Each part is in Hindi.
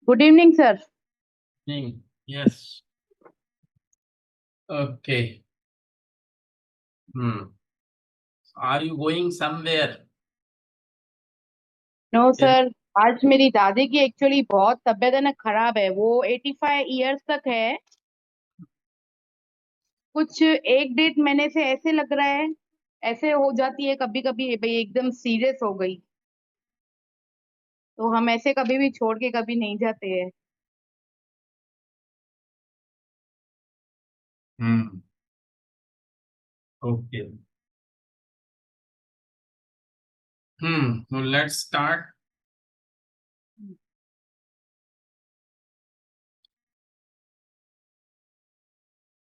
Good evening, sir. Yes. Okay. Hmm. Are you going somewhere? No, Yes. sir. आज मेरी दादी की एक्चुअली बहुत तबीयत है ना खराब है। वो 85 इयर्स तक है। कुछ एक डेढ़ महीने से ऐसे लग रहा है। ऐसे हो जाती है कभी कभी भाई एकदम सीरियस हो गई। तो हम ऐसे कभी भी छोड़ के कभी नहीं जाते हैं। Hmm. Okay. So let's start.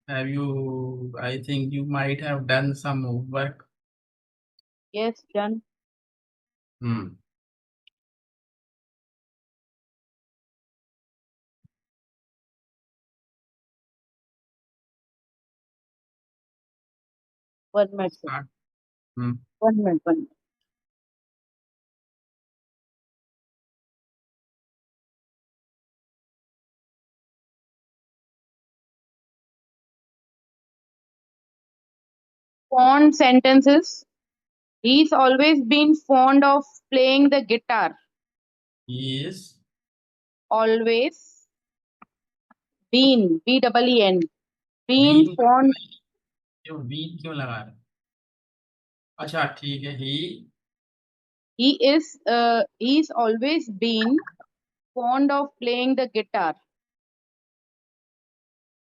I think you might have done some homework. Yes done. Hmm. 1 minute sir. Start. Hmm. 1 minute 1 minute. Fond sentences. He's always been fond of playing the guitar. He is Always been, B-E-E-N. Been being. fond. क्यों being क्यों लगा रहे? अच्छा ठीक है. He's always been fond of playing the guitar.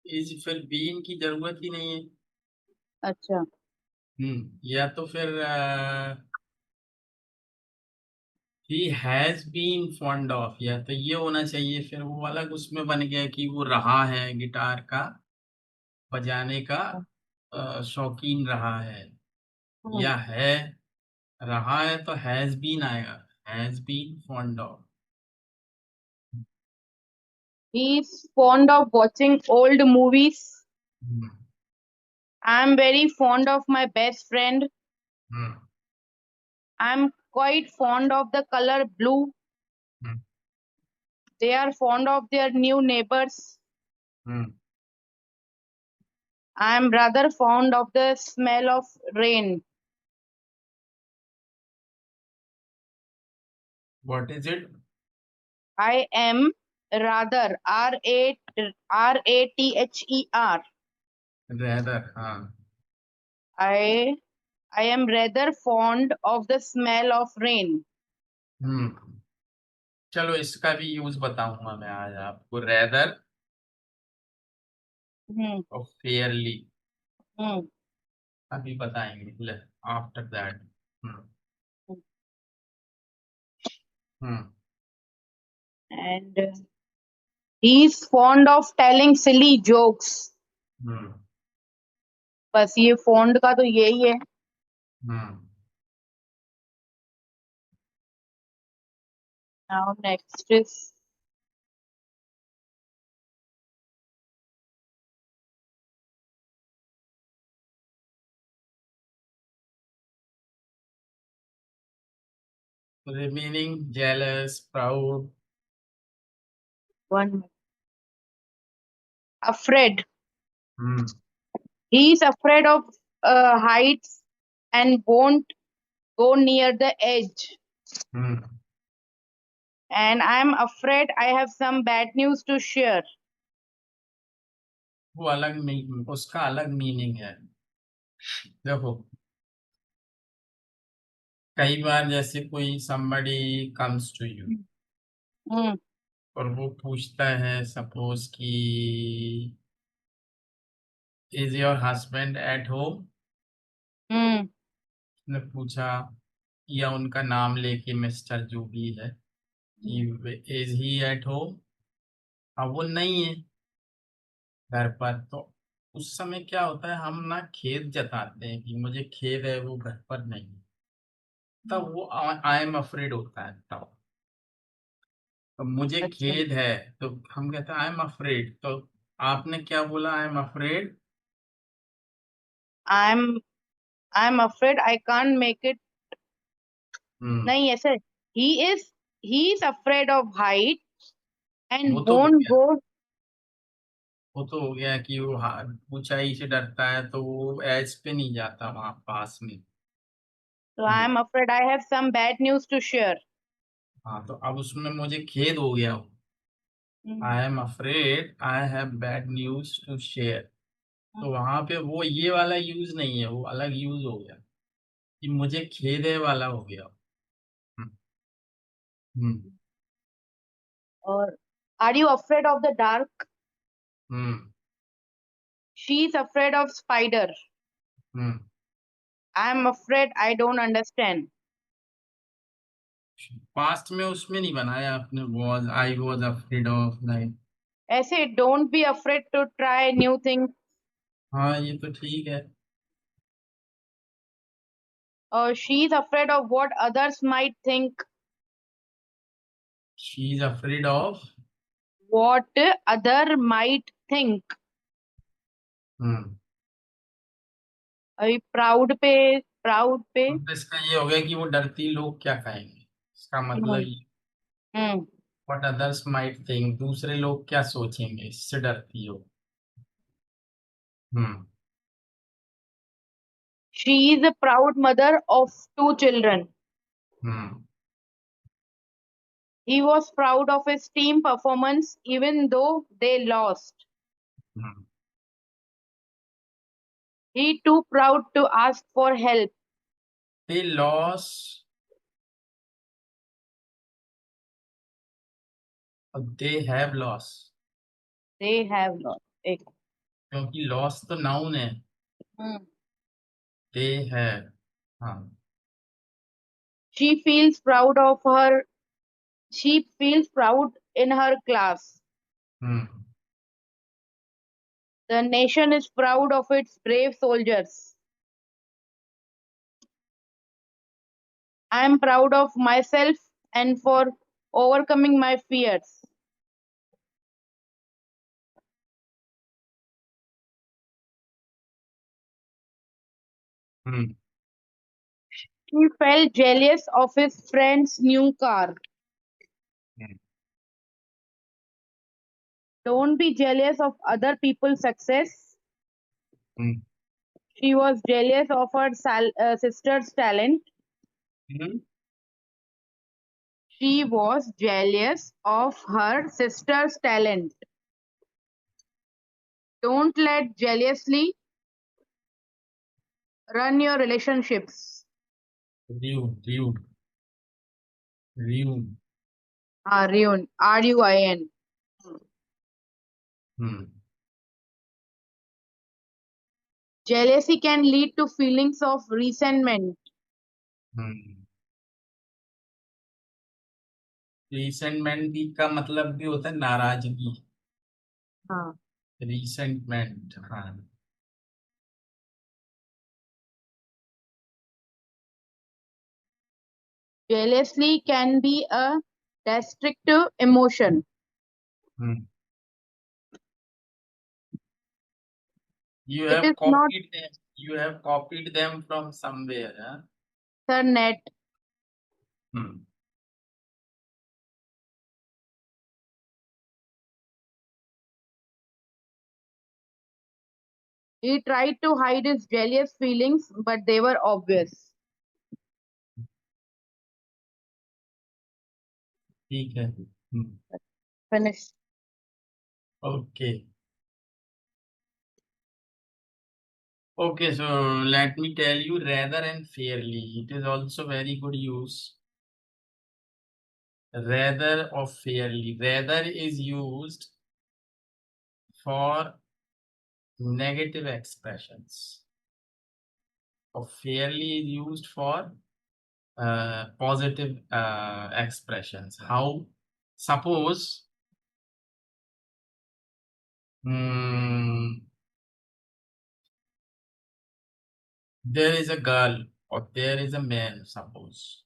Is फिर being की जरूरत ही नहीं है. अच्छा। या तो फिर he has been fond of, या तो ये होना चाहिए. फिर वो अलग उसमें बन गया कि वो रहा है गिटार का बजाने का, शौकीन रहा है. हम्म। या है रहा है तो हैज बीन आएगा. Has been fond of. He's fond of watching old movies. I'm very fond of my best friend. I'm quite fond of the color blue. They are fond of their new neighbors. I'm rather fond of the smell of rain. What is it? I am rather Rather. Rather. हाँ. I I am rather fond of the smell of rain. हम्म. चलो इसका भी यूज बताऊंगा मैं आज आपको. Rather Hmm. और फेयरली Hmm. अभी बताएंगे after that. Hmm. Hmm. And he's fond of telling silly jokes. हम्म. बस ये fond का तो यही है. हम्म. Now next is remaining jealous, proud. one afraid. Hmm. He's afraid of heights and won't go near the edge. Hmm. And I'm afraid I have some bad news to share. वो अलग मीनिंग, उसका अलग मीनिंग है. देखो, कई बार जैसे कोई somebody comes to you Hmm. और वो पूछता है सपोज कि is your husband at home. Hmm. ने पूछा, या उनका नाम लेके मिस्टर जो भी है कि इज ही एट होम. अब वो नहीं है घर पर, तो उस समय क्या होता है, हम ना खेद जताते हैं कि मुझे खेद है वो घर पर नहीं है. तब वो आई एम अफ्रेड होता है. तब तो मुझे अच्छा. खेद है तो हम कहते हैं आई एम अफ्रेड. तो आपने क्या बोला? आई am afraid. I'm I'm afraid I can't make it. हम्म. नहीं ऐसे. He is he is afraid of height. and वो तो हो won't गया। go. वो तो हो गया कि वो ऊंचाई से डरता है तो वो एज पे नहीं जाता वहां पास में। So I hmm, am afraid I have some bad news to share. हाँ तो अब उसमें मुझे खेद हो गया। Hmm. I am afraid I have bad news to share. तो वहां पे वो ये वाला यूज नहीं है, वो अलग यूज हो गया कि मुझे खेद है वाला हो गया। हम्म, हम्म, Or are you afraid of the dark? Hmm, She is afraid of spider. Hmm. I am afraid I don't understand. Past में उसमें नहीं बनाया आपने, was I was afraid of like. ऐसे don't be afraid to try new things. हाँ ये तो ठीक है। She is afraid of what others might think. She is afraid of. What other might think. हम्म। अभी proud पे. अब इसका ये हो गया कि वो डरती लोग क्या कहेंगे, इसका हम्म. मतलब हम्म. व्हाट अदर्स माइट थिंक, दूसरे लोग क्या सोचेंगे, इससे डरती हो। हम्म, She is a proud mother of two children. Hmm, He was proud of his team performance even though they lost. Hmm. He too proud to ask for help. They lost और they have lost, They have lost. एक. क्योंकि लॉस तो नाउन है। हम्म. they have। हाँ। She feels proud of her. She feels proud in her class. Hmm, The nation is proud of its brave soldiers. I am proud of myself and for overcoming my fears. Hmm, He felt jealous of his friend's new car. Hmm, Don't be jealous of other people's success. Hmm, She was jealous of her sister's talent. Hmm. She was jealous of her sister's talent. Don't let jealousy run your relationships. rude, rude। Ruin. RUIN. Hmm, Jealousy can lead to feelings of resentment. Hmm. Resentment भी का मतलब भी होता है नाराजगी। हाँ. रिसेंटमेंट, हाँ। Jealousy can be a destructive emotion. Hmm. You It have is not copied them. You have copied them from somewhere, huh? the net. Hmm, He tried to hide his jealous feelings, but they were obvious. ठीक है। Finish. Okay. Okay, so let me tell you rather and fairly. It is also very good use. Rather or fairly. Rather is used for negative expressions. Or fairly is used for positive expressions. How? Suppose hmm, there is a girl or there is a man, suppose,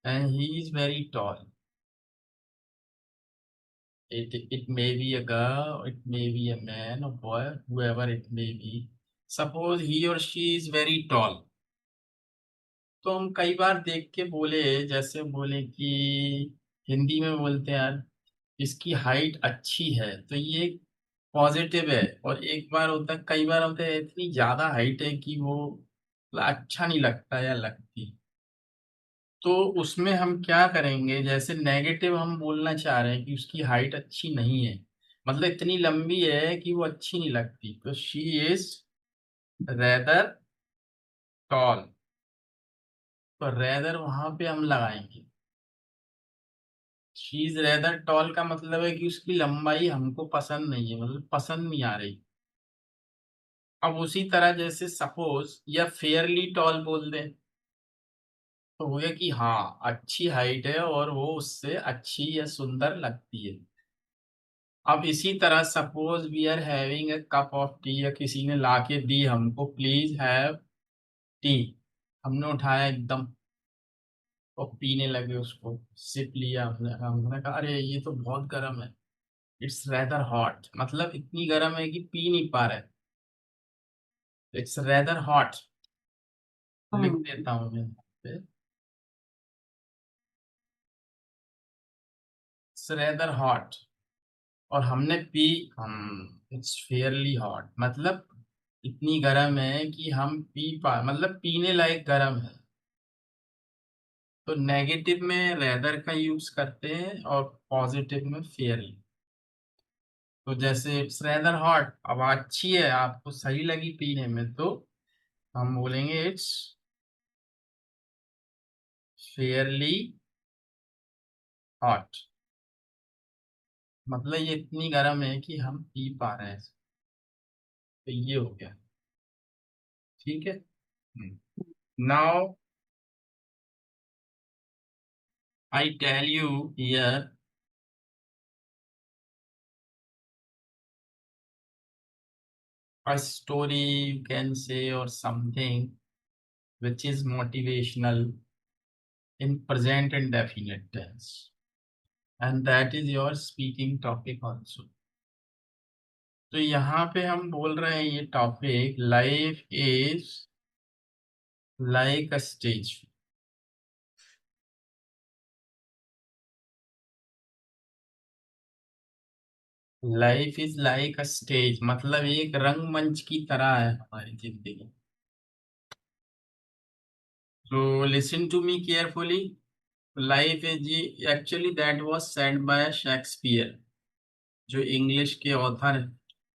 and he is very tall. It may be a girl, it may be a man or boy, whoever it may be. Suppose he or she is very tall. तो हम कई बार देख के बोले, जैसे बोले कि हिंदी में बोलते हैं यार इसकी हाइट अच्छी है, तो ये पॉजिटिव है। और एक बार होता है, कई बार होता है इतनी ज्यादा हाइट है कि वो मतलब अच्छा नहीं लगता या लगती। तो उसमें हम क्या करेंगे, जैसे नेगेटिव हम बोलना चाह रहे हैं कि उसकी हाइट अच्छी नहीं है, मतलब इतनी लंबी है कि वो अच्छी नहीं लगती, तो शी इज रेदर टॉल। तो रेदर वहां पे हम लगाएंगे। शी इज रेदर टॉल का मतलब है कि उसकी लंबाई हमको पसंद नहीं है, मतलब पसंद नहीं आ रही। अब उसी तरह जैसे सपोज या फेयरली टॉल बोल दें, तो हो गया कि हाँ अच्छी हाइट है और वो उससे अच्छी या सुंदर लगती है। अब इसी तरह suppose we are having a cup of tea, या किसी ने ला के दी हमको, प्लीज हैव टी। हमने उठाया एकदम और पीने लगे उसको, सिप लिया हमने कहा अरे ये तो बहुत गर्म है, इट्स रेदर हॉट, मतलब इतनी गर्म है कि पी नहीं पा रहे, इट्स रेदर हॉट। लिख हम्म देता हूँ मैं यहाँ पे, इट्स रेदर हॉट। और हमने पी, हम इट्स फेयरली हॉट, मतलब इतनी गर्म है कि हम पी पा, मतलब पीने लायक गर्म है। तो नेगेटिव में रेदर का यूज करते हैं और पॉजिटिव में फेयरली। तो जैसे इट्स रेदर हॉट, अब अच्छी है, आपको सही लगी पीने में, तो हम बोलेंगे इट्स फेयरली हॉट, मतलब ये इतनी गर्म है कि हम पी पा रहे हैं। तो ये हो गया, ठीक है। Now I tell you here a story, you can say, or something which is motivational in present and definite tense, and that is your speaking topic also. तो यहाँ पे हम बोल रहे हैं ये topic, life is like a stage. Life is like a stage मतलब एक रंगमंच की तरह है हमारी जिंदगी। तो listen to me carefully. Life is, actually that was said by Shakespeare, जो इंग्लिश के ऑथर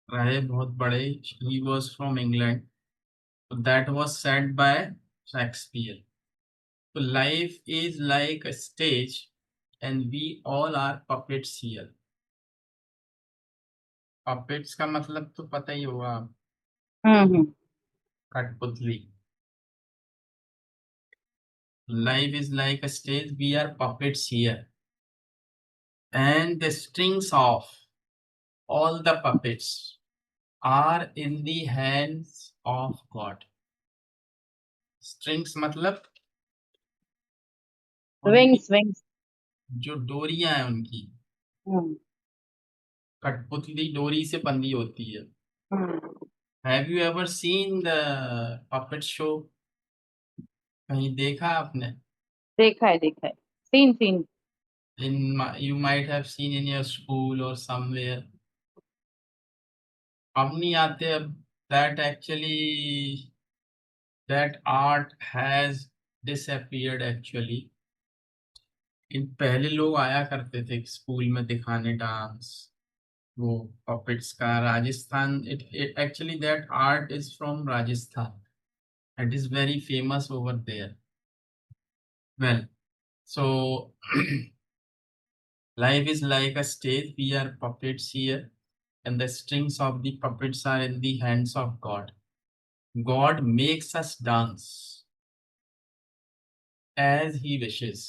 रहे बहुत बड़े, ही वॉज फ्रॉम इंग्लैंड। तो that was said by Shakespeare. तो life is like a stage and we all are puppets here. Puppets का मतलब तो पता ही होगा, हम्म कठपुतली। Life is like a stage, we are puppets here, and the strings of all the puppets are in the hands of God. Strings मतलब उनकी विंग्स विंग्स। जो डोरियां हैं उनकी, हम्म कठपुतली डोरी से बंधी होती है। Hmm have you ever seen the puppet show? कहीं देखा आपने? देखा है seen seen. In, you might have seen in your school और समवेयर। अब नहीं आते अब। That actually, that art has disappeared actually. इन पहले लोग आया करते थे स्कूल में दिखाने डांस, वो पपेट्स का। Rajasthan, it actually that art is from Rajasthan, it is very famous over there. Well, so life is like a stage, we are puppets here, and the strings of the puppets are in the hands of God. God makes us dance as he wishes।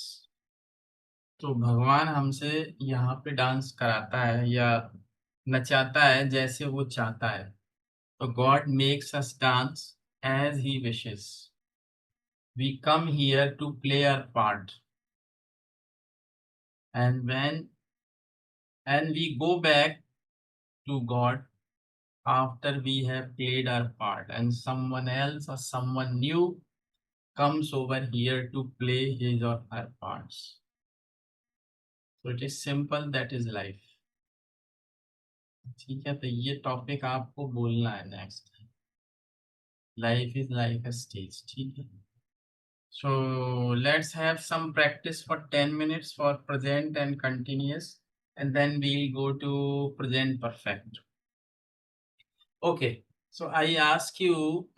तो भगवान हमसे यहाँ पे डांस कराता है या नचाता है जैसे वो चाहता है। तो God makes us dance as he wishes. We come here to play our part, and when and we go back to God after we have played our part, and someone else or someone new comes over here to play his or her parts. So it is simple, that is life. ठीक है, तो ये टॉपिक आपको बोलना है next. Life is like a stage, ठीक है। So let's have some practice for 10 minutes for present and continuous, and then we'll go to present perfect. Okay, so I ask you,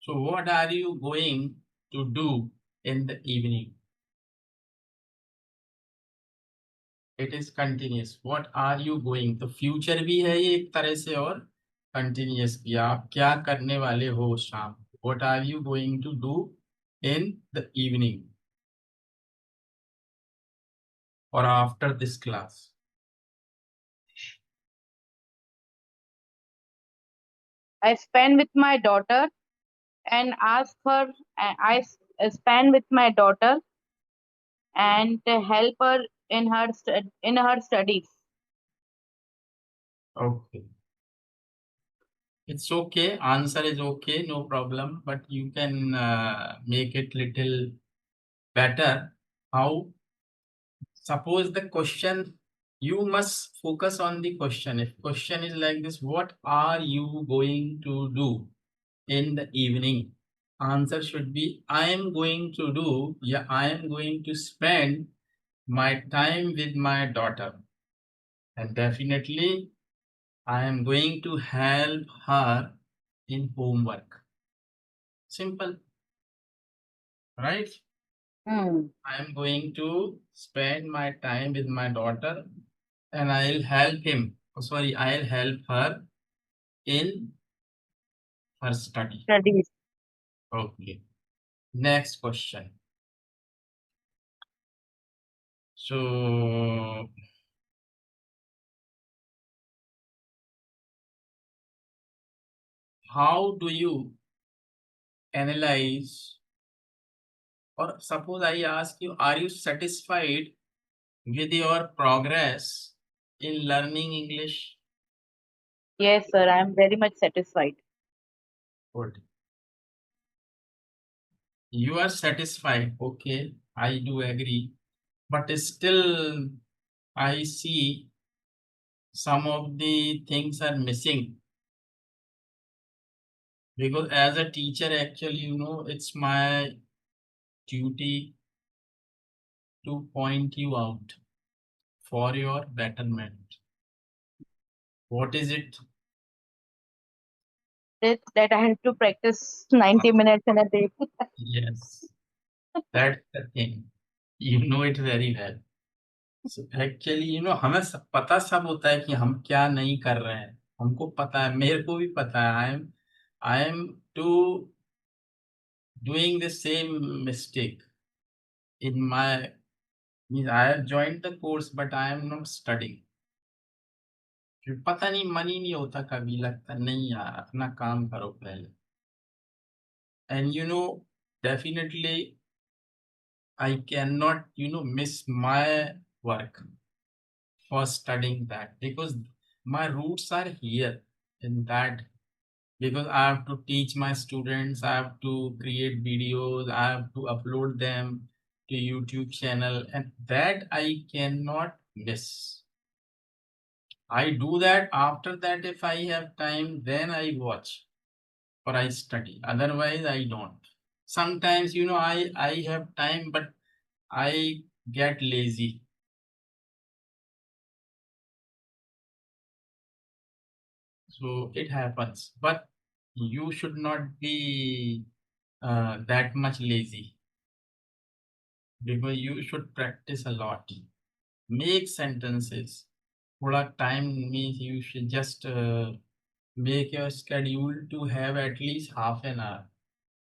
so what are you going to do in the evening? It is continuous. What are you going? तो future भी है ये एक तरह से, और continuous भी। आप क्या करने वाले हो शाम? What are you going to do in the evening or after this class? I spend with my daughter and ask her. Spend with my daughter and help her in her studies. Okay. It's okay. Answer is okay, no problem. But you can make it little better. How? Suppose the question, you must focus on the question. If question is like this, what are you going to do in the evening? Answer should be, I am going to do, yeah, I am going to spend my time with my daughter. And definitely, I am going to help her in homework. Simple, right? I am going to spend my time with my daughter and I'll help him. Oh, sorry, I'll help her in her study. Studies. Okay. Next question. So, how do you analyze, or suppose I ask you, are you satisfied with your progress in learning English? Yes, sir. I am very much satisfied. Good. You are satisfied. Okay, I do agree. But still, I see some of the things are missing. Because as a teacher, actually, it's my duty to point you out for your betterment. What is it? That I have to practice 90 minutes in a day. Yes, that's the thing. You know it very well. So actually, हमें पता सब होता है कि हम क्या नहीं कर रहे हैं। हमको पता है, मेरे को भी पता है। I am to doing the same mistake in my, means I have joined the course, but I am not studying. फिर पता नहीं, मन ही नहीं होता, कभी लगता नहीं यार अपना काम करो पहले। And definitely I cannot, miss my work for studying that, because my roots are here in that. Because I have to teach my students, I have to create videos, I have to upload them to YouTube channel, and that I cannot miss. I do that. After that, if I have time, then I watch or I study. Otherwise, I don't. Sometimes, I have time, but I get lazy. So it happens. But you should not be that much lazy, because you should practice a lot. Make sentences. थोड़ा time means you should just make your schedule to have at least half an hour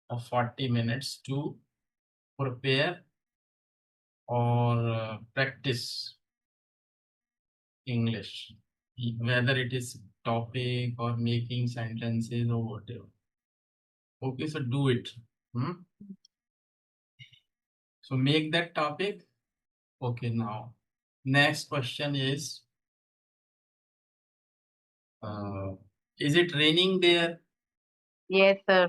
or 40 minutes to prepare or practice English, whether it is topic or making sentences or whatever. Okay, so do it. So make that topic. Okay, now next question is is it raining there? Yes, sir.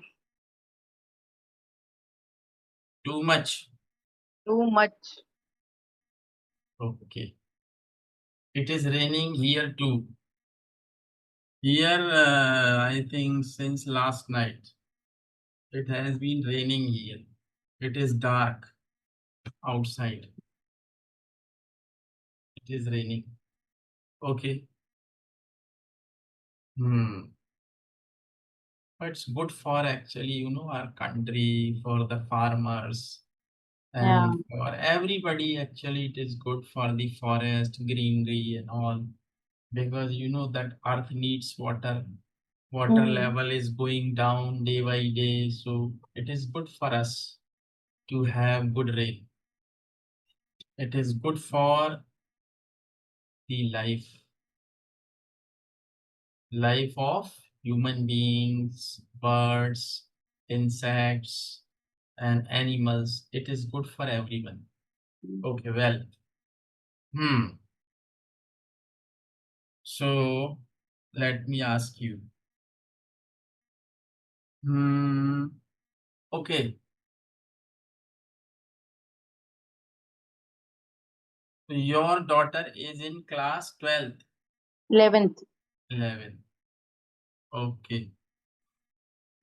Too much. Too much. Okay. It is raining here too. Here, I think since last night, it has been raining here. It is dark outside. It is raining. Okay. Hmm. But it's good for actually, our country, for the farmers, Yeah. and for everybody. Actually, it is good for the forest, greenery, and all, because that earth needs water. Water Hmm. level is going down day by day, so it is good for us to have good rain. It is good for the life of human beings, birds, insects, and animals. It is good for everyone. Okay, well, hmm. So let me ask you. Hmm. Okay. So your daughter is in class 12th, 11th. 11. Okay.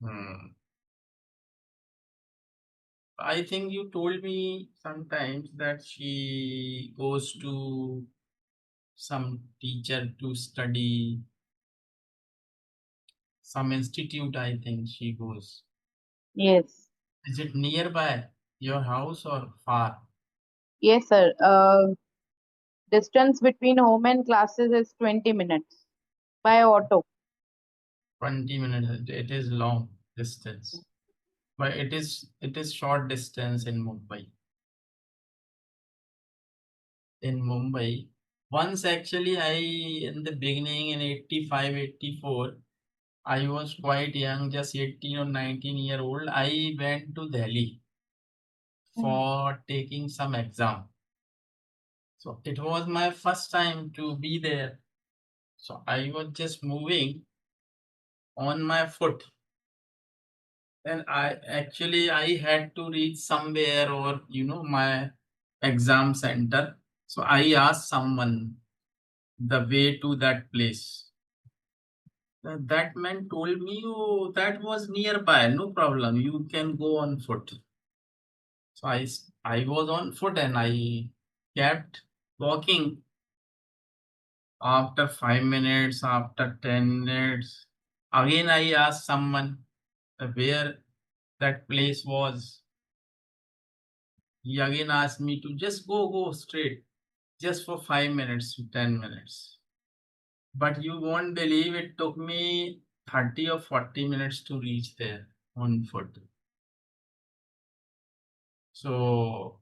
Hmm. I think you told me sometimes that she goes to some teacher to study, some institute, I think she goes. Yes. Is it nearby your house or far? Yes, sir. Distance between home and classes is 20 minutes by auto. 20 minutes. It is long distance. But it is short distance in Mumbai. In Mumbai. Once actually I in the beginning in 85, 84, I was quite young, just 18 or 19-year old. I went to Delhi Hmm. for taking some exam. So it was my first time to be there. So I was just moving on my foot. And I had to reach somewhere or my exam center. So I asked someone the way to that place. That man told me, oh, that was nearby, no problem. You can go on foot. So I was on foot and I kept walking. After 5 minutes, after 10 minutes, again I asked someone where that place was. He again asked me to just go straight, just for 5 minutes to 10 minutes. But you won't believe it took me 30 or 40 minutes to reach there on foot. So,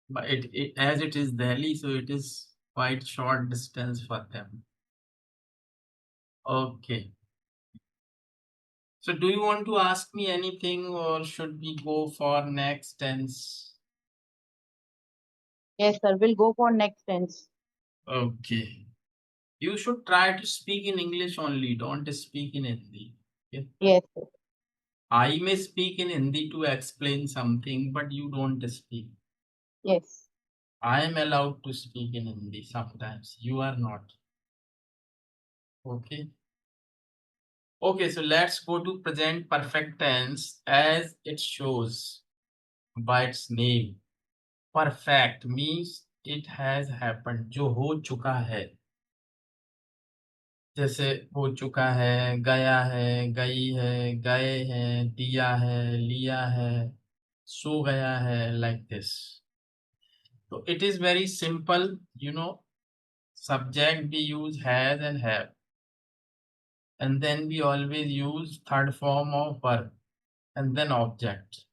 but it as it is Delhi, so it is quite short distance for them. Okay. So do you want to ask me anything or should we go for next tense? Yes, sir. We'll go for next tense. Okay. You should try to speak in English only, don't speak in Hindi. Okay? Yes, sir. I may speak in Hindi to explain something, but you don't speak. Yes. I am allowed to speak in Hindi sometimes. You are not. Okay. Okay, so let's go to present perfect tense as it shows by its name. Perfect means it has happened. जो हो चुका है. जैसे हो चुका है, गया है, गई है, गए हैं, दिया है, लिया है, सो गया है, like this. So it is very simple, subject we use has and have. And then we always use third form of verb and then object.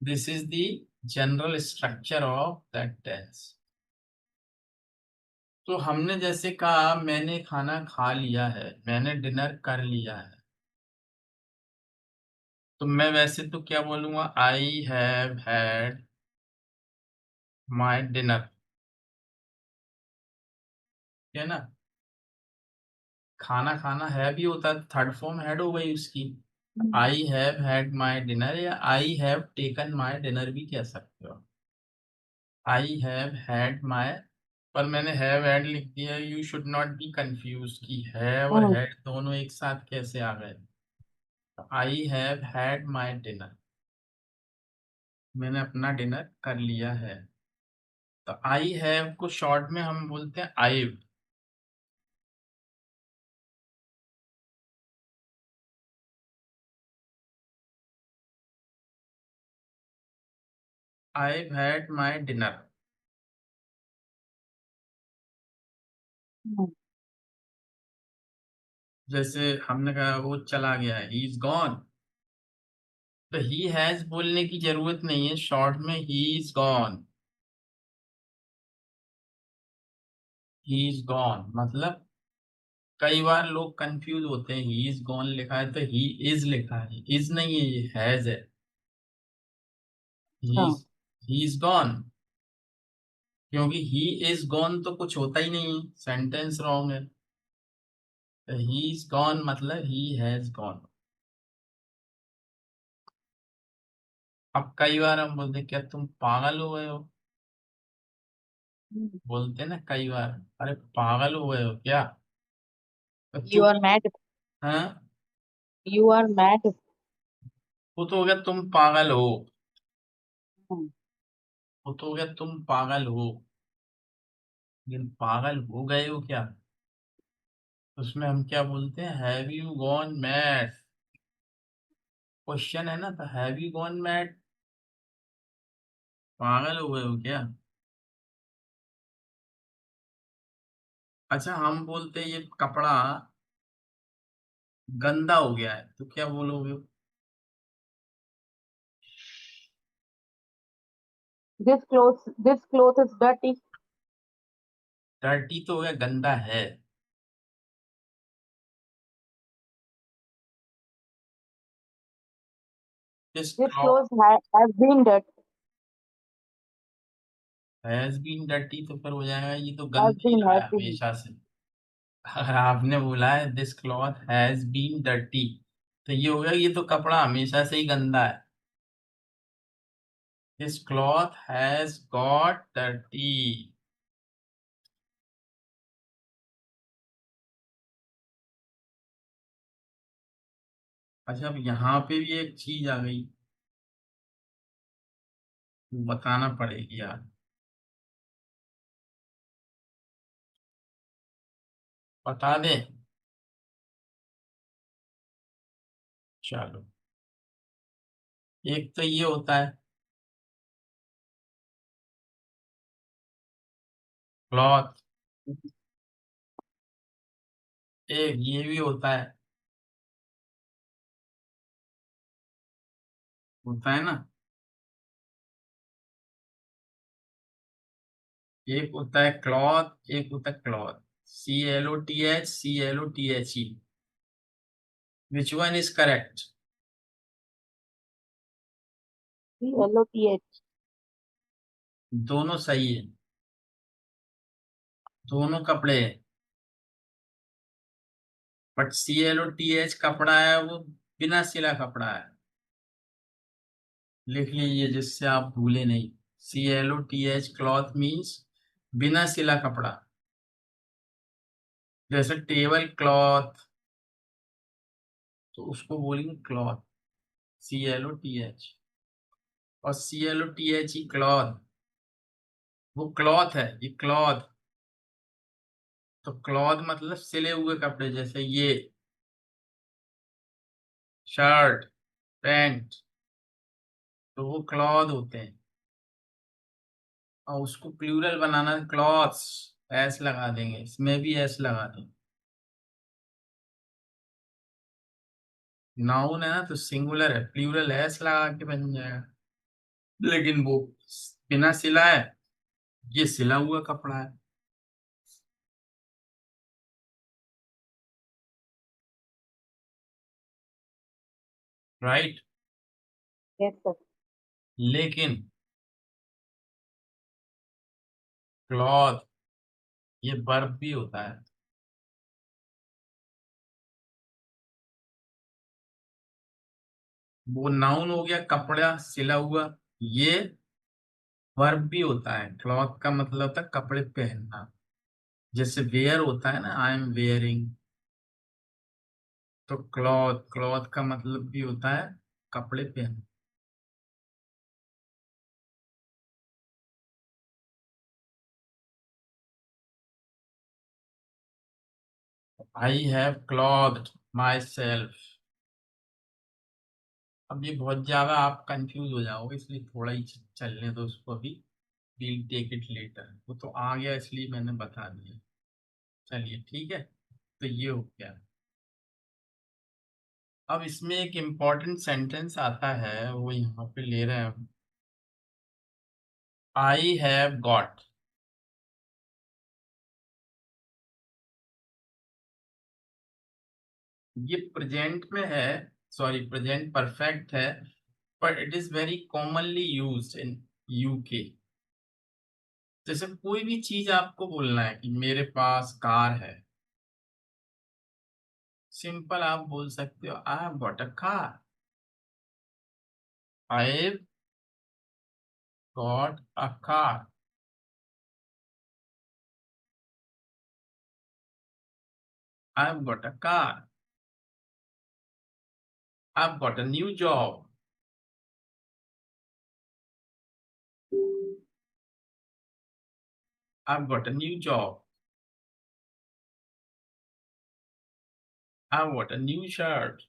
This is the general structure of that tense. तो हमने जैसे कहा मैंने खाना खा लिया है, मैंने डिनर कर लिया है, तो मैं वैसे तो क्या बोलूँगा आई हैव हैड माय डिनर, है ना? खाना खाना है भी होता है, थर्ड फॉर्म हैड हो गई उसकी। I have had my dinner या I have taken my dinner भी कह सकते हो। आई हैव हैड माई, पर मैंने हैव हैड लिख दिया। You should not be confuse कि हैव और हम्म। हैड दोनों एक साथ कैसे आ गए। आई हैव हैड माई डिनर, मैंने अपना डिनर कर लिया है। तो आई हैव को शॉर्ट में हम बोलते हैं I've. I've had my dinner. Hmm. जैसे हमने कहा वो चला गया है, ही इज गॉन, तो ही हैज बोलने की जरूरत नहीं है, शॉर्ट में ही is gone. He is gone मतलब, कई बार लोग कंफ्यूज होते हैं, ही इज गॉन लिखा है तो ही इज लिखा है, इज नहीं है, ये हैज है। अच्छा। ही इज गॉन, क्योंकि ही इज गॉन तो कुछ होता ही नहीं है, सेंटेंस रॉन्ग है। तो ही इज गॉन मतलब ही हैज गॉन। अब कई बार हम बोलते हैं, क्या तुम पागल हो गए हो, बोलते हैं ना कई बार, अरे पागल हो गए हो क्या, तो यू चुप। Are mad. हाँ, यू आर मैड। वो तो हो गया तुम पागल हो, वो तो हो गया तुम पागल हो, लेकिन पागल हो गए हो क्या, उसमें हम क्या बोलते हैं, have you gone mad. Question है ना, तो हैव यू गॉन मैड, पागल हो गए हो क्या। अच्छा, हम बोलते हैं ये कपड़ा गंदा हो गया है, तो क्या बोलोगे। This cloth is dirty. Dirty तो हो गया, गंदा है। This this cloth cloth has been dirty. Has been dirty, तो फिर हो जाएगा ये तो हैज गंदा ही बीन रहा है हैज बीन। हमेशा से। अगर आपने बोला है this cloth has been dirty, तो ये हो गया ये तो कपड़ा हमेशा से ही गंदा है। This cloth has got dirty. अच्छा, अब यहाँ पे भी एक चीज आ गई, बताना पड़ेगी यार, बता दे। चलो, एक तो ये होता है क्लॉथ, एक ये भी होता है ना, एक होता है क्लॉथ, एक होता है cloth. CLOTH, CLOTHE, which one is correct. CLOTH। दोनों सही है, दोनों कपड़े हैं, बट CLOTH कपड़ा है वो, बिना सिला कपड़ा है। लिख लीजिए जिससे आप भूले नहीं। CLOTH क्लॉथ मीन्स बिना सिला कपड़ा, जैसे टेबल क्लॉथ, तो उसको बोलेंगे क्लॉथ, CLOTH। और CLOTHE क्लॉथ, वो क्लॉथ है, ये क्लॉथ। तो क्लॉथ मतलब सिले हुए कपड़े, जैसे ये शर्ट, पैंट, तो वो क्लॉथ होते हैं। और उसको प्लूरल बनाना, क्लॉथ्स, एस लगा देंगे, इसमें भी एस लगा देंगे। नाउन है ना, तो सिंगुलर है, प्लूरल एस लगा के बन जाएगा। लेकिन वो बिना सिला है, ये सिला हुआ कपड़ा है। राइट। Yes sir. लेकिन क्लॉथ ये वर्ब भी होता है। वो नाउन हो गया, कपड़ा सिला हुआ। ये वर्ब भी होता है। क्लॉथ का मतलब होता है कपड़े पहनना। जैसे वेयर होता है ना, आई एम वेयरिंग, तो क्लॉथ, क्लॉथ का मतलब भी होता है कपड़े पहनना। I have clothed myself. अब ये बहुत ज्यादा आप कंफ्यूज हो जाओगे, इसलिए थोड़ा ही चलने दो उसको अभी। वील टेक इट लेटर, वो तो आ गया इसलिए मैंने बता दिया। चलिए ठीक है, तो ये हो गया। अब इसमें एक इम्पॉर्टेंट सेंटेंस आता है, वो यहाँ पे ले रहे हैं हम। I have got. ये प्रेजेंट में है, सॉरी प्रेजेंट परफेक्ट है, पर it is very commonly used in UK. जैसे कोई भी चीज आपको बोलना है कि मेरे पास कार है, सिंपल आप बोल सकते हो आई have got a car. I have got a car. I have got a car. I have got a new job. I have got a new job. I have got a new shirt.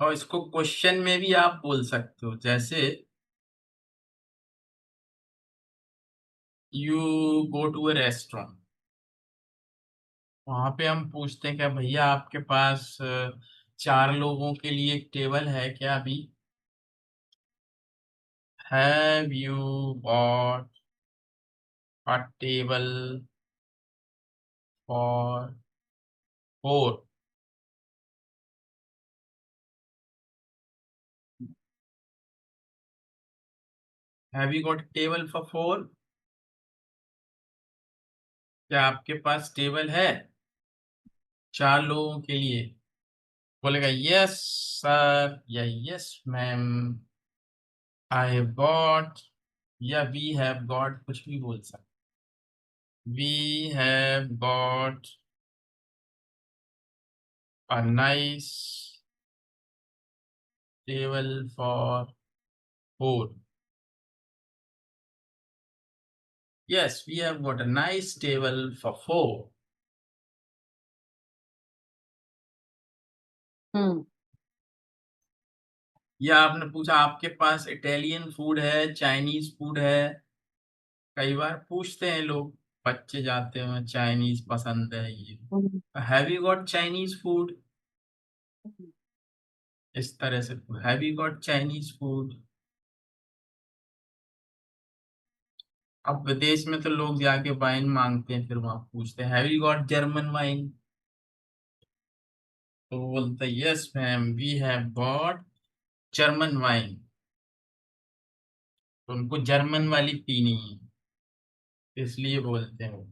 और इसको क्वेश्चन में भी आप बोल सकते हो, जैसे you go to a restaurant. वहां पे हम पूछते हैं क्या भैया आपके पास 4 लोगों के लिए एक टेबल है क्या अभी? Have you bought a table for 4? Have you got table for 4? क्या आपके पास टेबल है 4 लोगों के लिए? बोलेगा यस सर या yes ma'am, I have got, या वी हैव गॉट, कुछ भी बोल सकते। We have got a nice table for 4. Yes, we have got a nice table for 4. हम्म। या आपने पूछा आपके पास इटालियन फूड है, चाइनीज फूड है। कई बार पूछते हैं लोग, बच्चे जाते हैं चाइनीज पसंद है ये, hmm. Have you got Chinese food? इस तरह से have you got Chinese food. अब विदेश में तो लोग जाके वाइन मांगते हैं, फिर वहां पूछते हैं have you got German wine? तो वो बोलते हैं yes ma'am we have got German wine. तो उनको जर्मन वाली पीनी है, इसलिए बोलते हैं वो।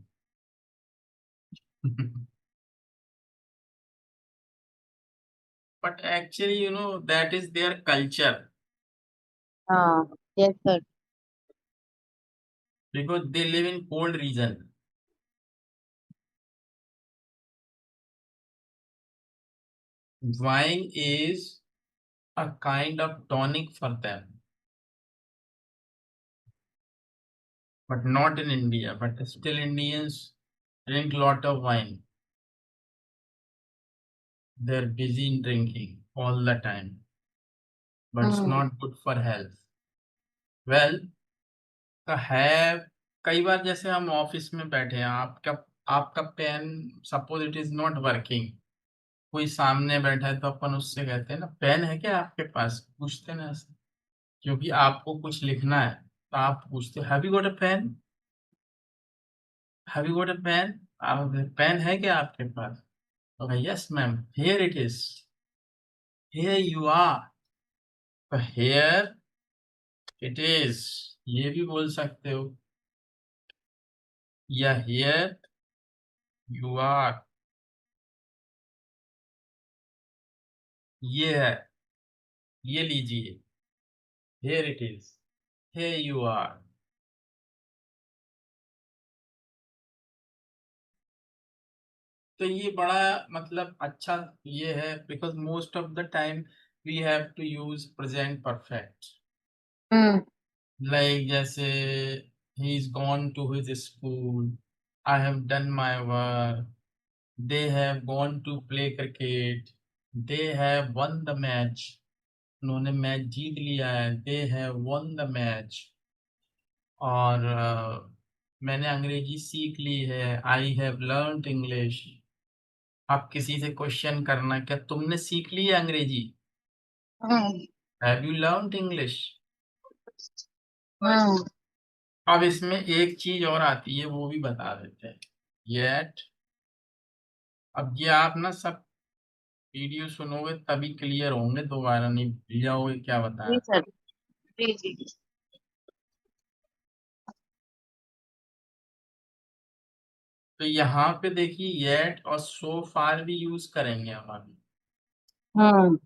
But actually you know that is their culture, हाँ। Yes sir. Because they live in cold region. Wine is a kind of tonic for them, but not in India. But still, Indians drink lot of wine. They're busy in drinking all the time, but it's hmm. not good for health. Well, the have, कई बार जैसे हम ऑफिस में बैठे हैं, आपका आपका pen suppose it is not working, कोई सामने बैठा है तो अपन उससे कहते हैं ना पेन है क्या आपके पास, पूछते हैं ना ऐसे, क्योंकि आपको कुछ लिखना है तो आप पूछते have you got a pen? Have you got a pen? आप पेन है क्या आपके पास? Okay yes ma'am here it is, here you are, तो हियर इट इज, ये भी बोल सकते हो। या हियर यू आर, ये है, ये लीजिए, here it is, here you are. तो ये बड़ा मतलब अच्छा ये है, because most of the time we have to use present perfect. Hmm. Like जैसे he is gone to his school, I have done my work, they have gone to play cricket, they have won the match, उन्होंने मैच जीत लिया है, they have won the match. और मैंने अंग्रेजी सीख ली है, आई हैव लर्नड इंग्लिश। आप किसी से क्वेश्चन करना, क्या तुमने सीख ली है अंग्रेजी, hmm. Have you learned English. Hmm. अब इसमें एक चीज और आती है, वो भी बता देते हैं, येट। अब ये आप ना सब वीडियो सुनोगे तभी क्लियर होंगे, दोबारा नहीं भूल जाओगे क्या जी बताया। सर। जी जी। तो यहाँ पे देखिए येट और सो फार भी यूज करेंगे हम अभी। हम्म।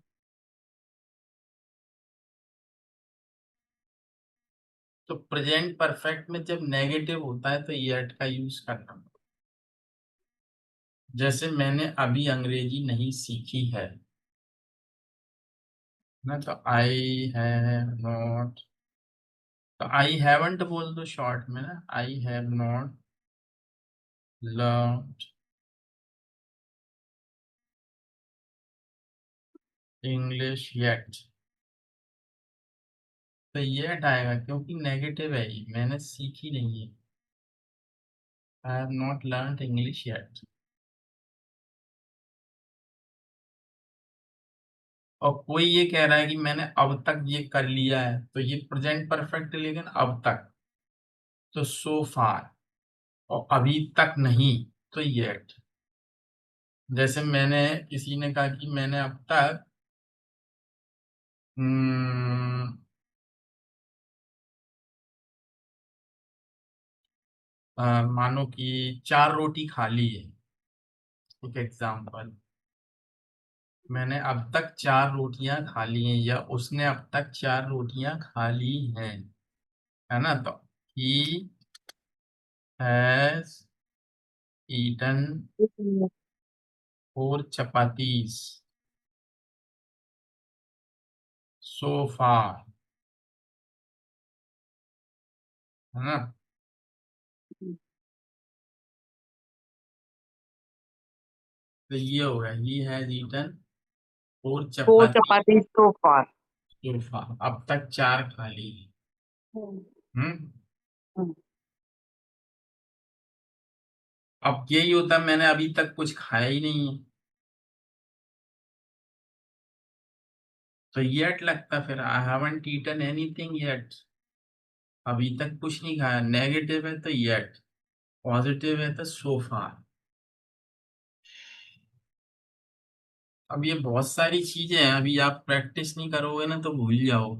तो प्रेजेंट परफेक्ट में जब नेगेटिव होता है तो येट का यूज करना। जैसे मैंने अभी अंग्रेजी नहीं सीखी है ना, तो आई हैव नॉट, तो आई हैवंट बोल दो शॉर्ट में ना, I have not learned English yet. तो येट आएगा क्योंकि नेगेटिव है, ये मैंने सीखी नहीं है, I have not learned English yet. और कोई ये कह रहा है कि मैंने अब तक ये कर लिया है, तो ये प्रेजेंट परफेक्ट है, लेकिन अब तक तो सो फार, और अभी तक नहीं तो येट। जैसे मैंने, किसी ने कहा कि मैंने अब तक हम्म, मानो कि 4 रोटी खा ली है, एक एग्जाम्पल, मैंने अब तक 4 रोटियां खा ली हैं, या उसने अब तक 4 रोटियां खा ली हैं, है ना। तो he has eaten 4 chapatis so far, है ना। तो ये हो गया, he has eaten four four chapati chapati so far. So far, अब तक 4 खा ली। हम्म। हम्म। हम्म। अब यही होता, मैंने अभी तक कुछ खाया ही नहीं है, तो येट लगता, फिर I haven't eaten anything yet, अभी तक कुछ नहीं खाया। नेगेटिव है तो येट, पॉजिटिव है तो सो फार। अब ये बहुत सारी चीजें हैं, अभी आप प्रैक्टिस नहीं करोगे ना तो भूल जाओ।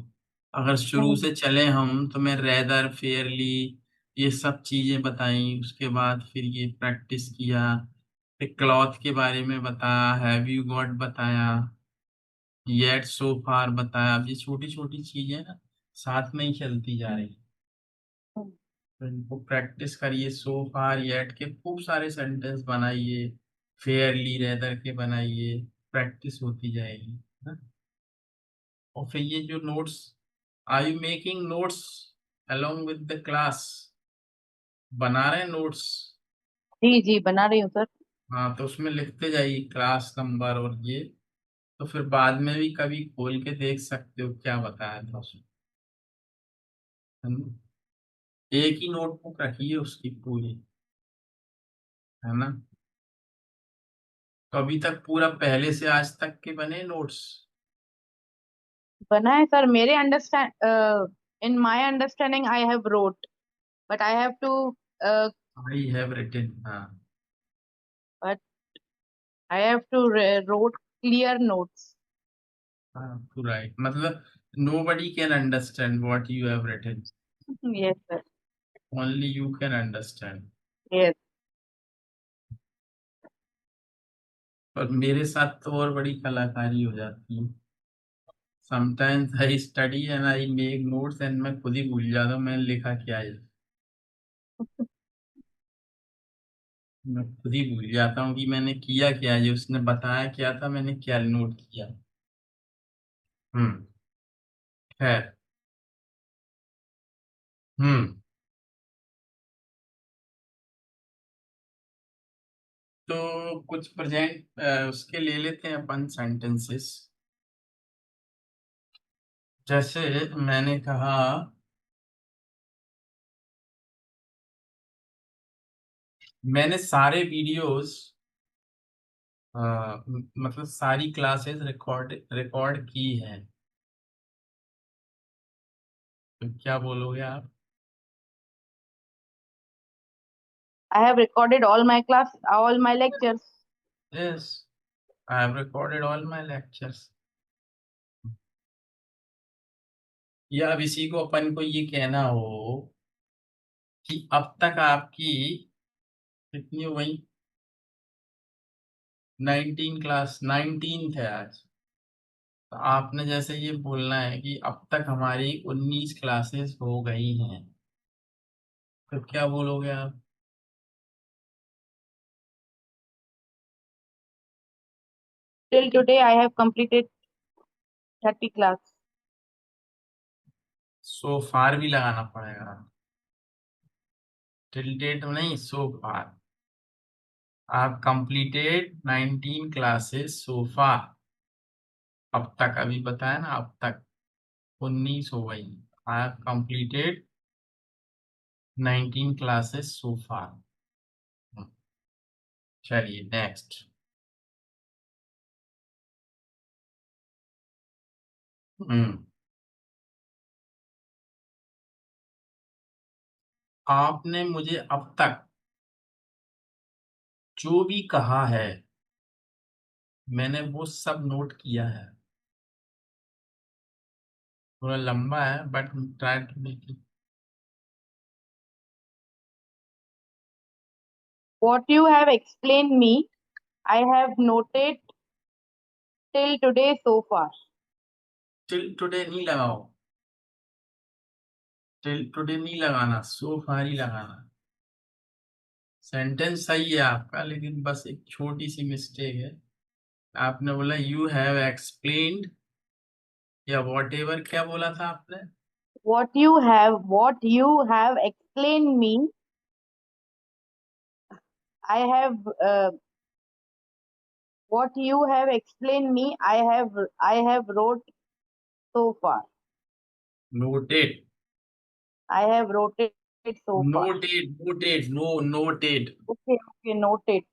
अगर शुरू हम्म। से चले हम, तो मैं रेदर, फेयरली, ये सब चीजें बताई, उसके बाद फिर ये प्रैक्टिस किया, फिर क्लॉथ के बारे में बताया, हैव यू गॉट बताया, येट सो फार बताया। अब ये छोटी छोटी चीजें ना साथ में ही चलती जा रही, तो इनको प्रैक्टिस करिए। सो फार येट के खूब सारे सेंटेंस बनाइए, फेयरली रेदर के बनाइए, प्रैक्टिस होती जाएगी ना। और फिर ये जो notes, are you making notes along with the class, बना रहे हैं नोट्स। जी जी बना रही हूँ सर। हाँ, तो उसमें लिखते जाइए क्लास नंबर और ये, तो फिर बाद में भी कभी खोल के देख सकते हो क्या बताया था उसमें, है ना? एक ही नोटबुक रखिए उसकी पूरी, है ना। तो अभी तक पूरा पहले से आज तक के बने नोट्स। बना है सर, मेरे understand in my understanding I have wrote, but I have to I have written, हाँ। But I have to wrote clear notes. हाँ, राइट, मतलब nobody can understand what you have written, yes sir. only you can understand। Yes. और मेरे साथ तो और बड़ी कलाकारी हो जाती है। Sometimes I study and I make notes and मैं खुद ही भूल जाता हूँ मैंने लिखा क्या है। मैं खुद ही भूल जाता हूँ कि मैंने किया क्या है, उसने बताया क्या था, मैंने क्या नोट किया। हम्म। खैर। हम्म। तो कुछ प्रेजेंट उसके ले लेते हैं अपन सेंटेंसेस। जैसे मैंने कहा, मैंने सारे वीडियोस मतलब सारी क्लासेस रिकॉर्ड रिकॉर्ड की है। तो क्या बोलोगे आप? I have recorded all my lectures. Yes, I have recorded all my lectures. या अब इसी को अपन को ये कहना हो कि अब तक आपकी कितनी हो गई, 19 क्लास, 19 है आज। तो आपने जैसे ये बोलना है कि अब तक हमारी 19 क्लासेस हो गई हैं। तो क्या बोलोगे आप? Till today, I have completed 30 class. सो फार भी लगाना पड़ेगा। टिल डेट नहीं, सो फार। आप कंप्लीटेड 19 क्लासेस सो फार। अब तक अभी बताया ना, अब तक 19 हो गई। I have completed 19 classes so far. चलिए नेक्स्ट। हम्म। आपने मुझे अब तक जो भी कहा है मैंने वो सब नोट किया है। थोड़ा लंबा है but try to make it. What you have explained me, I have noted till today so far. Till today नहीं लगाओ, टिल टुडे नहीं लगाना, सो फार ही लगाना। सेंटेंस सही है आपका, लेकिन बस एक छोटी सी मिस्टेक है। आपने बोला यू हैव एक्सप्लेन्ड, या वॉट एवर, क्या बोला था आपने? What you have explained me, I have what you have explained me, I have wrote so far. Noted. I have wrote it so far. Noted, noted, no noted. Okay, okay, noted.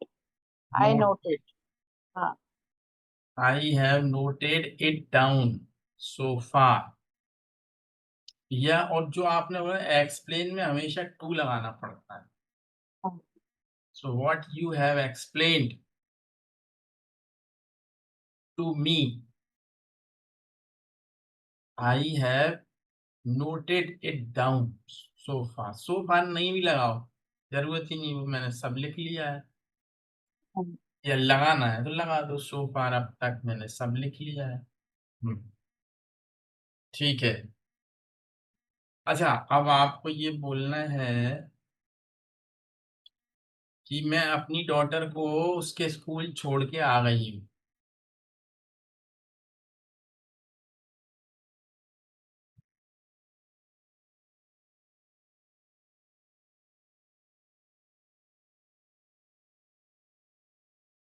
I noted. Noted. हाँ. I have noted it down so far. या और जो आपने बोला एक्सप्लेन में हमेशा टू लगाना पड़ता है। हाँ. So what you have explained to me, I have noted it down so far. So far नहीं भी लगाओ, जरूरत ही नहीं, वो मैंने सब लिख लिया है। हाँ. या लगाना है तो लगा दो, सो फार अब तक मैंने सब लिख लिया है। हम्म, ठीक है। अच्छा, अब आपको ये बोलना है कि मैं अपनी डॉटर को उसके स्कूल छोड़ के आ गई हूँ।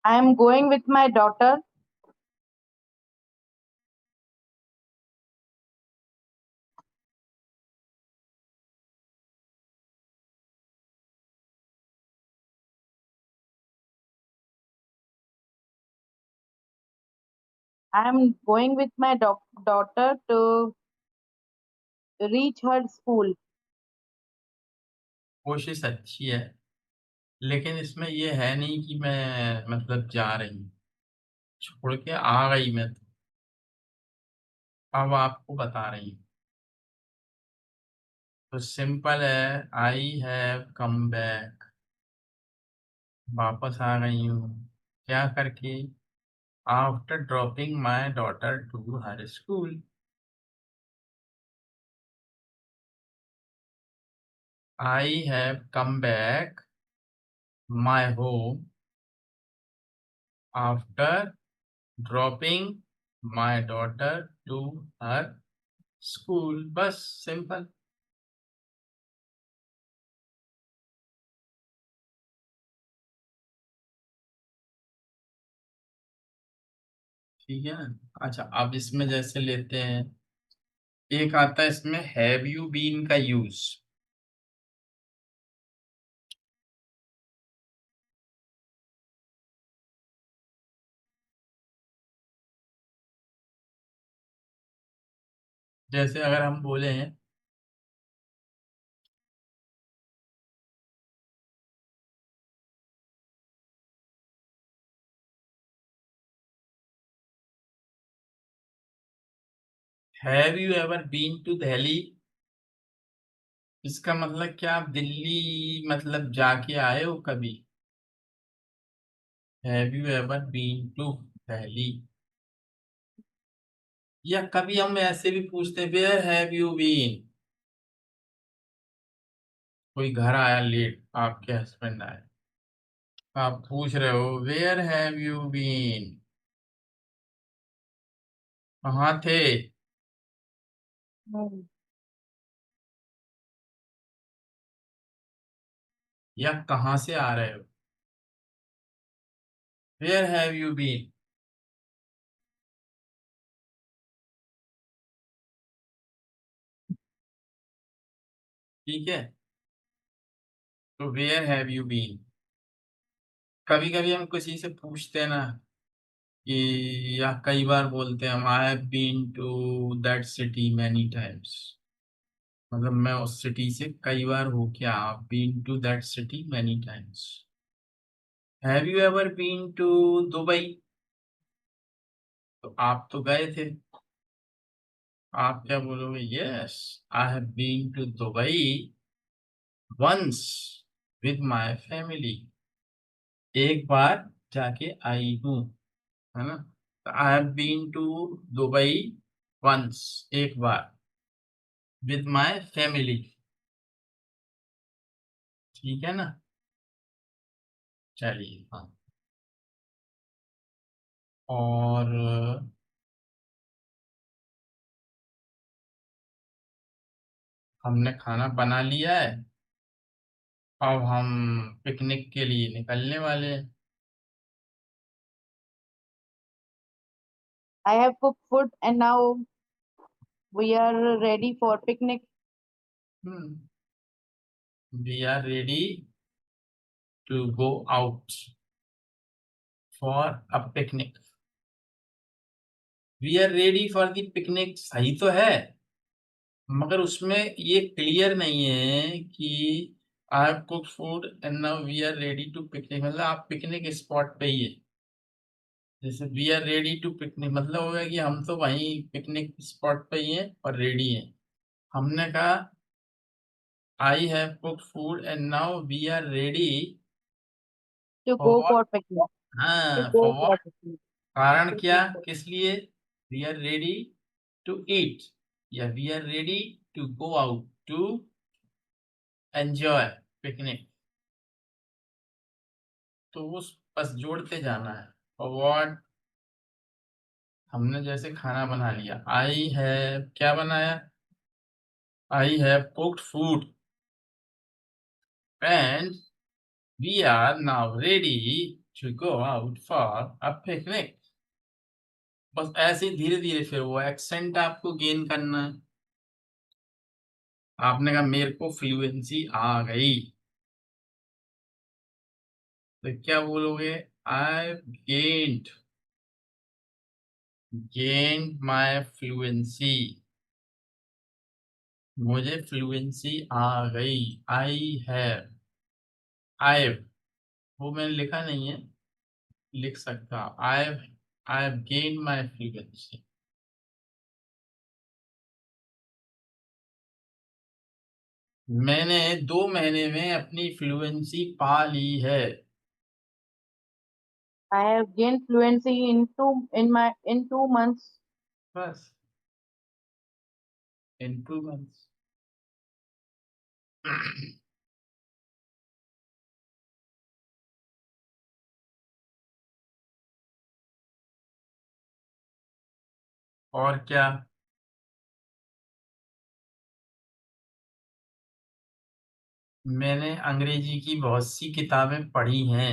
I am going with my daughter. I am going with my daughter to reach her school. कोशिश अच्छी है, लेकिन इसमें ये है नहीं कि मैं मतलब जा रही हूँ, छोड़ के आ गई मैं तो। अब आपको बता रही हूँ। तो सिंपल है, आई हैव कम बैक। वापस आ गई हूँ क्या करके? After dropping my daughter to her school. I have come back my home after dropping my daughter to her school. बस सिंपल। ठीक है ना। अच्छा, अब इसमें जैसे लेते हैं, एक आता है इसमें हैव यू बीन का यूज। जैसे अगर हम बोले हैं have you ever been to Delhi, इसका मतलब क्या आप दिल्ली मतलब जाके आए हो कभी? Have you ever been to Delhi? या कभी हम ऐसे भी पूछते हैं वेयर हैव यू बीन। कोई घर आया लेट, आपके हस्बैंड आए, आप पूछ रहे हो वेयर हैव यू बीन, कहाँ थे? हम्म। या कहाँ से आ रहे हो? Where have you been. ठीक है, तो वेयर हैव यू बीन। कभी कभी हम किसी से पूछते हैं ना कि, या कई बार बोलते हैं हम I have been to that city many times, मतलब मैं उस सिटी से कई बार हो क्या, been to that city many times. Have you ever been to Dubai, तो आप तो गए थे, आप क्या बोलोगे? Yes, I have been to Dubai once with my family, एक बार जाके आई हूँ, है ना। I have been to Dubai once, एक बार, विद माय फैमिली। ठीक है ना। चलिए, हाँ। और हमने खाना बना लिया है, अब हम पिकनिक के लिए निकलने वाले हैं। I have cooked food and now we are ready for picnic. We are ready to go out for a picnic. We are ready for the picnic सही तो है, मगर उसमें ये क्लियर नहीं है कि I have cook food and now we are ready to picnic, मतलब आप पिकनिक स्पॉट पे ही है। जैसे we are ready to picnic मतलब होगा कि हम तो वहीं पिकनिक स्पॉट पे ही हैं और रेडी हैं। हमने कहा I have cook food and now we are ready To for go what. for picnic. To हाँ, for go for what, picnic. कारण To क्या, go for किस लिए? We are ready to eat, या we are ready to go out to enjoy picnic. तो उस बस जोड़ते जाना है। फॉर व्हाट, हमने जैसे खाना बना लिया, आई हैव क्या बनाया, I have cooked food and we are now ready to go out for a picnic. बस ऐसे ही धीरे धीरे फिर वो एक्सेंट आपको गेन करना है। आपने कहा मेरे को फ्लुएंसी आ गई, तो क्या बोलोगे? I gained, gained my fluency, मुझे फ्लुएंसी आ गई। आई हैव, आई, वो मैंने लिखा नहीं है, लिख सकता। I have gained my fluency, मैंने 2 महीने में अपनी फ्लुएंसी पा ली है। I have gained fluency in 2 months. बस, इन 2 months। और क्या? मैंने अंग्रेजी की बहुत सी किताबें पढ़ी हैं।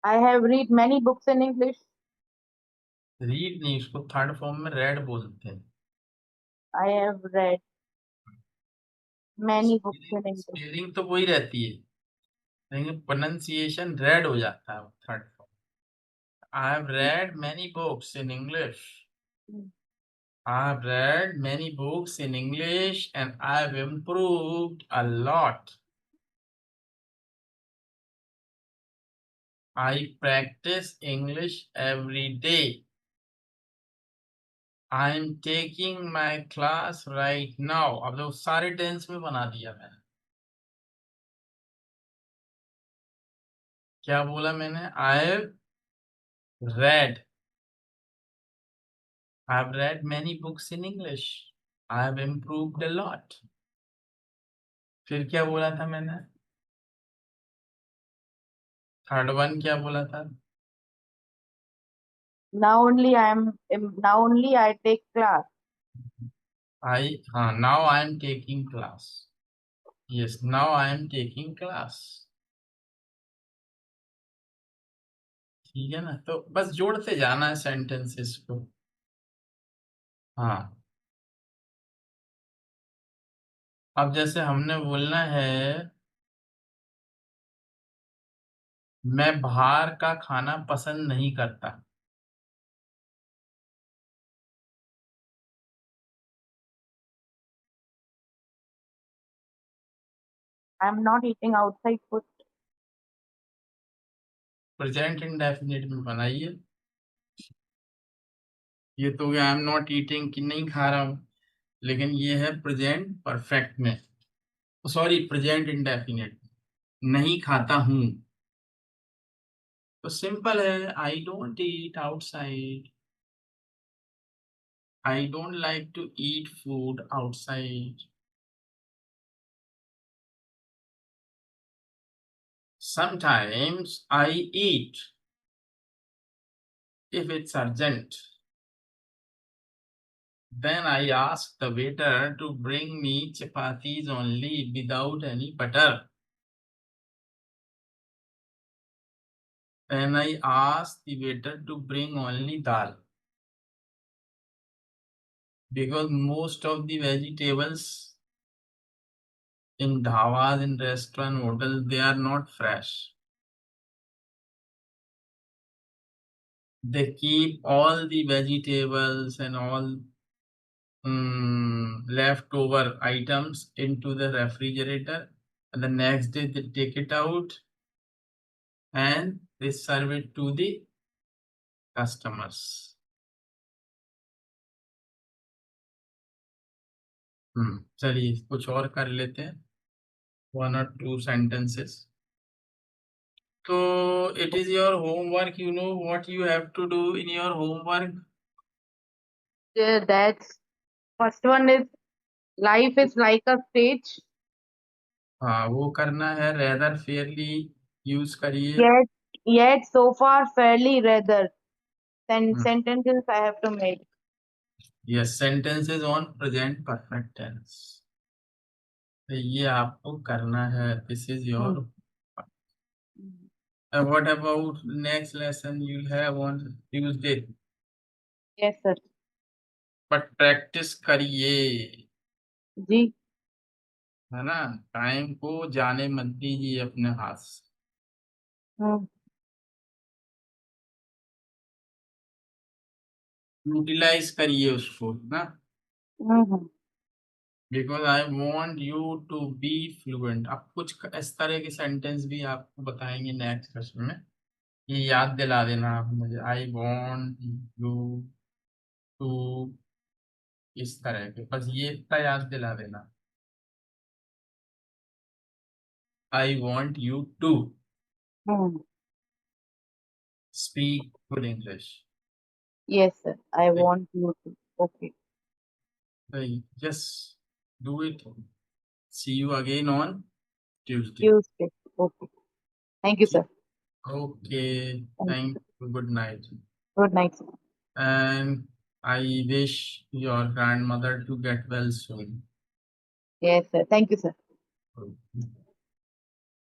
I have read many books in English. Read नहीं, उसको थर्ड फॉर्म में रेड बोलते हैं। I have read many books spelling in English. Spelling तो वही रहती है, लेकिन प्रोनाउंसिएशन रेड हो जाता है third form. I have read many books in English. Mm. I have read many books in English and I have improved a lot. I practice English every day. I am taking my class right now. अब तो सारे टेंस में बना दिया मैंने। क्या बोला मैंने? read. I have read many books in English. I have improved a lot. फिर क्या बोला था मैंने? थर्ड वन क्या बोला था? Now only I take class. हाँ, now I am taking class. Yes, now I am taking class. ठीक है ना? तो बस जोड़ते जाना है सेंटेंसेस को। हाँ, अब जैसे हमने बोलना है, मैं बाहर का खाना पसंद नहीं करता। I'm not eating outside food. Present indefinite में बनाइए। ये तो आई एम नॉट ईटिंग कि नहीं खा रहा हूँ, लेकिन ये है प्रेजेंट परफेक्ट में, सॉरी प्रेजेंट इंडेफिनिट, नहीं खाता हूँ। तो सिंपल है, I don't eat outside. I don't like to eat food outside. Sometimes I eat if it's urgent. Then I ask the waiter to bring me chapatis only without any butter. Then I ask the waiter to bring only dal. Because most of the vegetables in dhabas, in restaurant, hotels, they are not fresh. They keep all the vegetables and all leftover items into the refrigerator, and the next day they take it out and they serve it to the customers. चलिए कुछ और कर लेते हैं, 1 or 2 sentences. So it is your homework. You know what you have to do in your homework. That's first one is life is like a stage. हाँ, वो करना है। rather fairly यूज करिए। Yet so far fairly rather than hmm, sentences I have to make. yes, sentences on present perfect tense. तो ये आपको करना है। This is Hmm. Your. Hmm. What about next lesson you have on Tuesday? Yes, sir. But practice करिए, जी। है ना? टाइम को जाने मत दीजिए अपने हाथ से। Hmm. यूटिलाइज करिए उसको ना, Hmm. Because I want you to be fluent. अब कुछ इस तरह के सेंटेंस भी आपको बताएंगे नेक्स्ट क्वेश्चन में। ये याद दिला देना आप मुझे, आई वॉन्ट यू टू, इस तरह के, बस ये इतना याद दिला देना। I want you to Hmm. speak good English. Yes, sir. I Like, want you to. Okay. just do it. See you again on Tuesday. Tuesday. Okay. Thank you, sir. Okay. Thank you, Thank sir. you. Good night. Good night, sir. And I wish your grandmother to get well soon. Yes, sir. Thank you, sir. Okay.